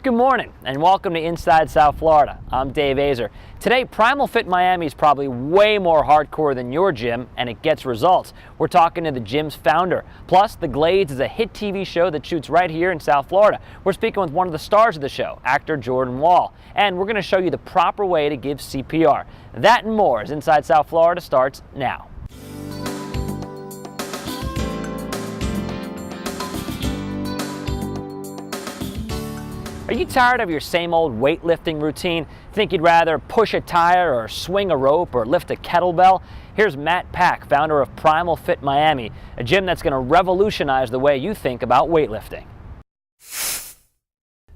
Good morning and welcome to Inside South Florida. I'm Dave Aizer. Today, Primal Fit Miami is probably way more hardcore than your gym, and it gets results. We're talking to the gym's founder. Plus, The Glades is a hit TV show that shoots right here in South Florida. We're speaking with one of the stars of the show, actor Jordan Wall, and we're going to show you the proper way to give CPR. That and more as Inside South Florida starts now. Are you tired of your same old weightlifting routine? Think you'd rather push a tire or swing a rope or lift a kettlebell? Here's Matt Pack, founder of Primal Fit Miami, a gym that's going to revolutionize the way you think about weightlifting.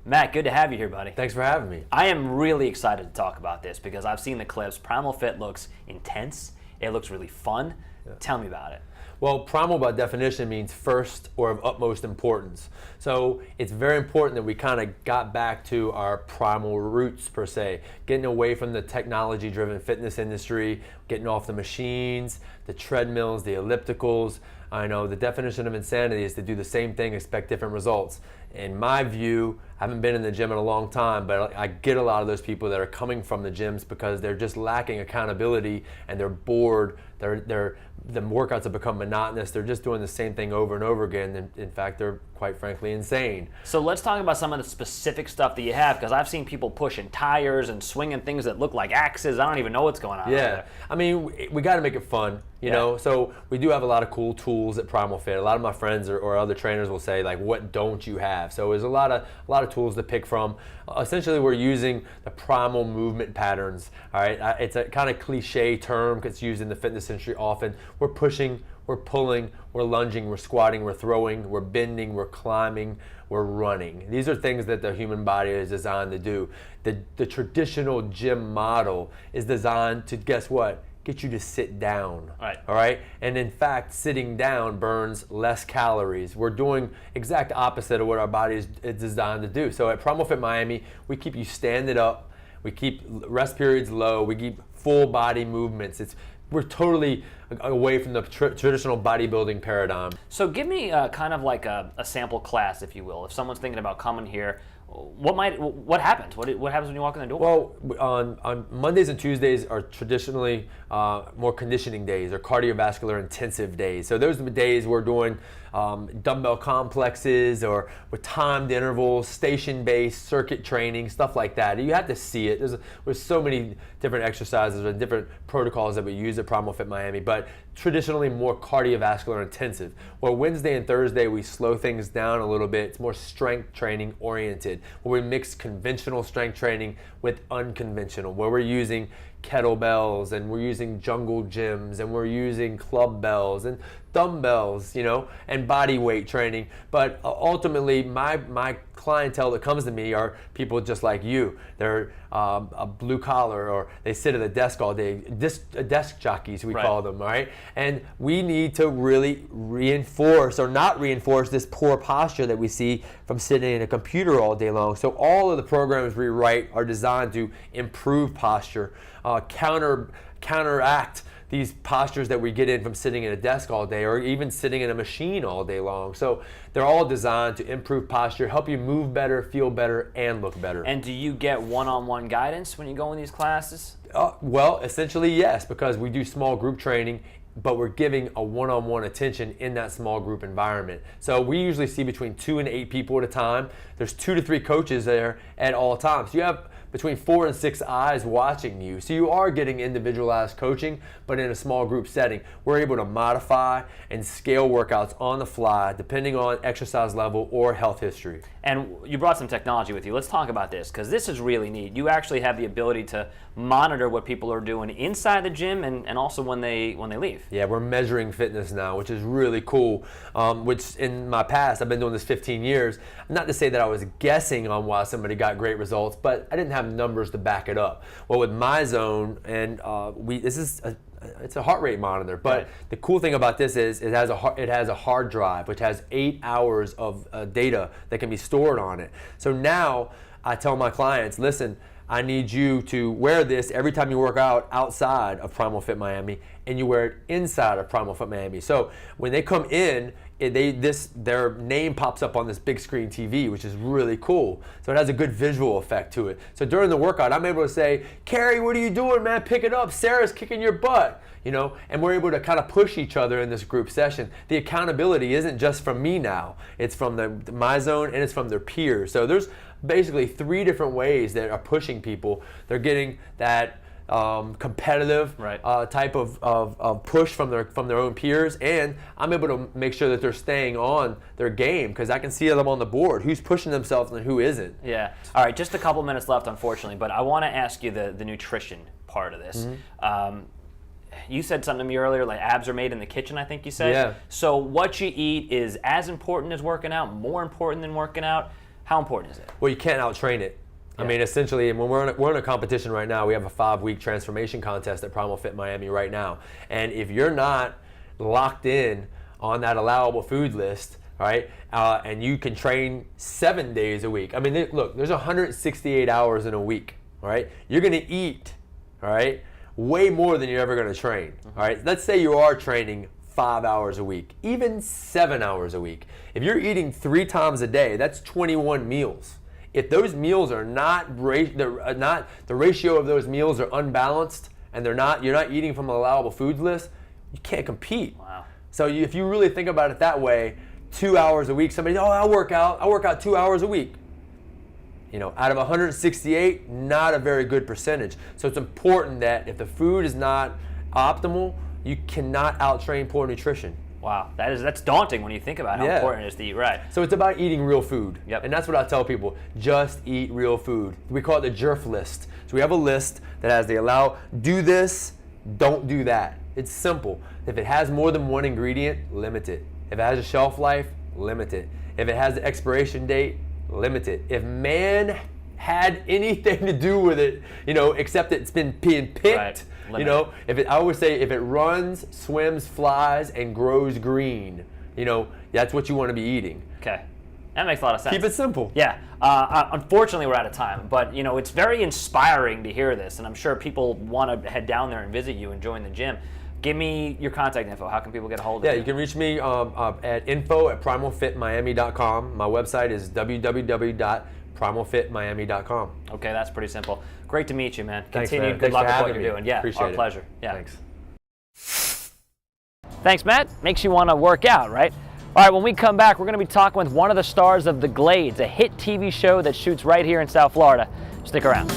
Matt, good to have you here, buddy. Thanks for having me. I am really excited to talk about this because I've seen the clips. Primal Fit looks intense. It looks really fun. Yeah. Tell me about it. Well, primal by definition means first or of utmost importance. So it's very important that we kind of got back to our primal roots per se, getting away from the technology-driven fitness industry, getting off the machines, the treadmills, the ellipticals. I know the definition of insanity is to do the same thing, expect different results. In my view, I haven't been in the gym in a long time, but I get a lot of those people that are coming from the gyms because they're just lacking accountability and they're bored. The workouts have become monotonous. They're just doing the same thing over and over again. And in fact, they're quite frankly insane. So let's talk about some of the specific stuff that you have, because I've seen people pushing tires and swinging things that look like axes. I don't even know what's going on. Yeah, I mean, we got to make it fun, you know. So we do have a lot of cool tools at Primal Fit. A lot of my friends or other trainers will say, like, what don't you have? So there's a lot of tools to pick from. Essentially, we're using the primal movement patterns. All right, it's a kind of cliche term because it's used in the fitness industry often. We're pushing, we're pulling, we're lunging, we're squatting, we're throwing, we're bending, we're climbing, we're running. These are things that the human body is designed to do. The traditional gym model is designed to, guess what? Get you to sit down. Right. All right? And in fact, sitting down burns less calories. We're doing exact opposite of what our body is designed to do. So at Primal Fit Miami, we keep you standing up, we keep rest periods low, we keep full body movements. We're totally away from the traditional bodybuilding paradigm. So give me kind of like a sample class, if you will. If someone's thinking about coming here, what happens? What happens when you walk in the door? Well, on Mondays and Tuesdays are traditionally more conditioning days or cardiovascular intensive days. So those are the days we're doing dumbbell complexes or with timed intervals, station-based circuit training, stuff like that. You have to see it. There's so many different exercises and different protocols that we use at Primal Fit Miami, but traditionally more cardiovascular intensive. Well, Wednesday and Thursday we slow things down a little bit. It's more strength training oriented, where we mix conventional strength training with unconventional, where we're using kettlebells and we're using jungle gyms and we're using club bells and dumbbells, you know, and body weight training. But ultimately, my clientele that comes to me are people just like you. They're a blue collar, or they sit at a desk all day, desk jockeys we call them, right? And we need to really reinforce or not reinforce this poor posture that we see from sitting in a computer all day long. So all of the programs we write are designed to improve posture, counteract these postures that we get in from sitting at a desk all day or even sitting in a machine all day long. So they're all designed to improve posture, help you move better, feel better, and look better. And do you get one-on-one guidance when you go in these classes? Well, essentially yes, because we do small group training, but we're giving a one-on-one attention in that small group environment. So we usually see between 2 and 8 people at a time. There's 2 to 3 coaches there at all times. So you have between 4 and 6 eyes watching you. So you are getting individualized coaching, but in a small group setting. We're able to modify and scale workouts on the fly depending on exercise level or health history. And you brought some technology with you. Let's talk about this, because this is really neat. You actually have the ability to monitor what people are doing inside the gym and also when they leave. Yeah, we're measuring fitness now, which is really cool. Which in my past, I've been doing this 15 years. Not to say that I was guessing on why somebody got great results, but I didn't have numbers to back it up. Well, with MyZone, and it's a heart rate monitor, but the cool thing about this is it has a hard drive which has 8 hours of data that can be stored on it. So now I tell my clients, listen, I need you to wear this every time you work out outside of Primal Fit Miami, and you wear it inside of Primal Fit Miami. So when they come in their name pops up on this big screen TV, which is really cool. So it has a good visual effect to it. So during the workout, I'm able to say, Carrie, what are you doing, man? Pick it up. Sarah's kicking your butt. And we're able to kind of push each other in this group session. The accountability isn't just from me now. It's from my zone and it's from their peers. So there's basically 3 different ways that are pushing people. They're getting that competitive type of push from their own peers, and I'm able to make sure that they're staying on their game because I can see them on the board, who's pushing themselves and who isn't. Yeah. All right, just a couple minutes left, unfortunately, but I want to ask you the nutrition part of this. You said something to me earlier, like abs are made in the kitchen, I think you said. Yeah. So what you eat is as important as working out, more important than working out. How important is it? Well, you can't out-train it. I mean, essentially, when we're in a competition right now, we have a 5-week transformation contest at Primal Fit Miami right now. And if you're not locked in on that allowable food list, right, and you can train 7 days a week. I mean, look, there's 168 hours in a week, all right? You're going to eat, all right, way more than you're ever going to train, all right? Let's say you are training 5 hours a week, even 7 hours a week. If you're eating 3 times a day, that's 21 meals. If those meals are the ratio of those meals are unbalanced and you're not eating from an allowable foods list, you can't compete. Wow. So if you really think about it that way, 2 hours a week, somebody, I work out 2 hours a week. Out of 168, not a very good percentage. So it's important that if the food is not optimal, you cannot out-train poor nutrition. Wow, that's daunting when you think about how important it is to eat right. So it's about eating real food. Yep. And that's what I tell people, just eat real food. We call it the JERF list. So we have a list that has do this, don't do that. It's simple. If it has more than one ingredient, limit it. If it has a shelf life, limit it. If it has the expiration date, limit it. If man had anything to do with it, except it's been being picked, I always say if it runs, swims, flies, and grows green, that's what you want to be eating. Okay. That makes a lot of sense. Keep it simple. Yeah. Unfortunately, we're out of time, but it's very inspiring to hear this, and I'm sure people want to head down there and visit you and join the gym. Give me your contact info. How can people get a hold of you? Yeah, you can reach me at info@primalfitmiami.com. My website is www.primalfitmiami.com. Okay, that's pretty simple. Great to meet you, man. Thanks, Continue. man. Good Thanks luck for with what having you're me. doing. Yeah, Appreciate our it. pleasure. Yeah. Thanks. Thanks, Matt. Makes you want to work out, right? All right, when we come back, we're going to be talking with one of the stars of The Glades, a hit TV show that shoots right here in South Florida. Stick around.